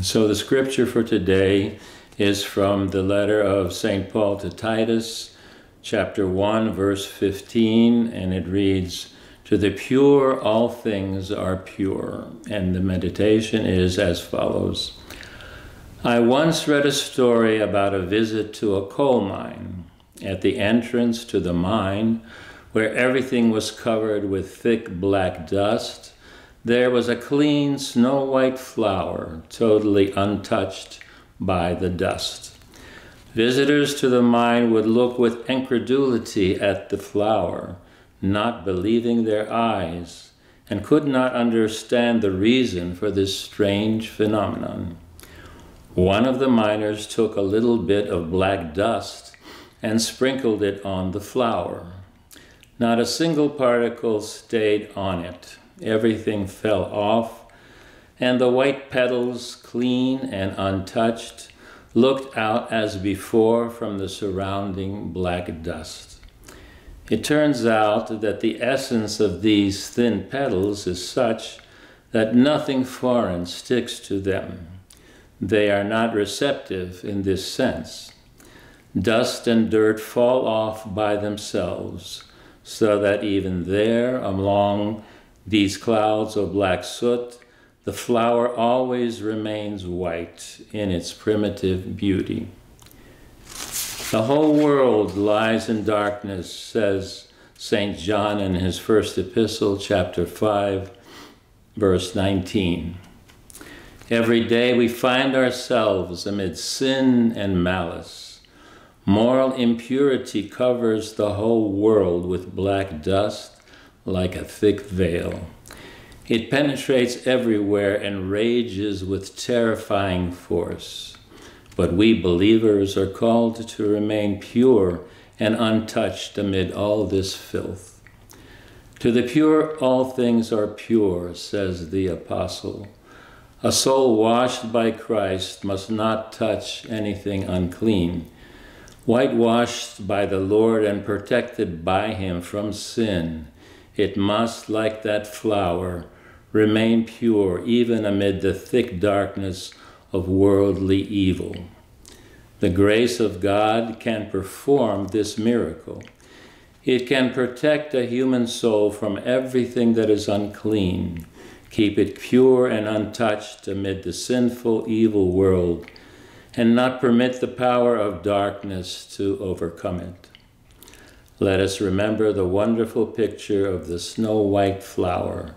So the scripture for today is from the letter of St. Paul to Titus, chapter 1, verse 15, and it reads, "To the pure all things are pure." And the meditation is as follows. I once read a story about a visit to a coal mine. At the entrance to the mine, where everything was covered with thick black dust, there was a clean snow-white flower, totally untouched by the dust. Visitors to the mine would look with incredulity at the flower, not believing their eyes, and could not understand the reason for this strange phenomenon. One of the miners took a little bit of black dust and sprinkled it on the flower. Not a single particle stayed on it. Everything fell off, and the white petals, clean and untouched, looked out as before from the surrounding black dust. It turns out that the essence of these thin petals is such that nothing foreign sticks to them. They are not receptive in this sense. Dust and dirt fall off by themselves, so that even there, among these clouds of black soot, the flower always remains white in its primitive beauty. The whole world lies in darkness, says St. John in his first epistle, chapter 5, verse 19. Every day we find ourselves amid sin and malice. Moral impurity covers the whole world with black dust like a thick veil. It penetrates everywhere and rages with terrifying force. But we believers are called to remain pure and untouched amid all this filth. To the pure all things are pure, says the apostle. A soul washed by Christ must not touch anything unclean. Whitewashed by the Lord and protected by him from sin, it must, like that flower, remain pure even amid the thick darkness of worldly evil. The grace of God can perform this miracle. It can protect a human soul from everything that is unclean, keep it pure and untouched amid the sinful, evil world, and not permit the power of darkness to overcome it. Let us remember the wonderful picture of the snow-white flower.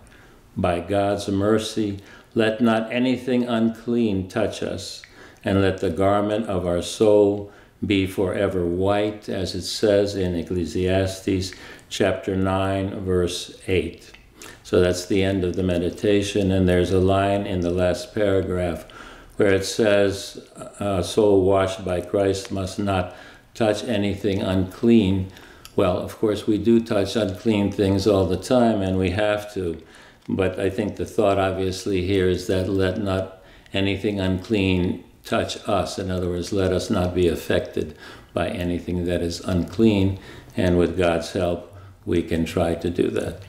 By God's mercy, let not anything unclean touch us, and let the garment of our soul be forever white, as it says in Ecclesiastes chapter 9, verse 8. So that's the end of the meditation, and there's a line in the last paragraph where it says, a soul washed by Christ must not touch anything unclean. Well, of course, we do touch unclean things all the time, and we have to. But I think the thought, obviously, here is that let not anything unclean touch us. In other words, let us not be affected by anything that is unclean. And with God's help, we can try to do that.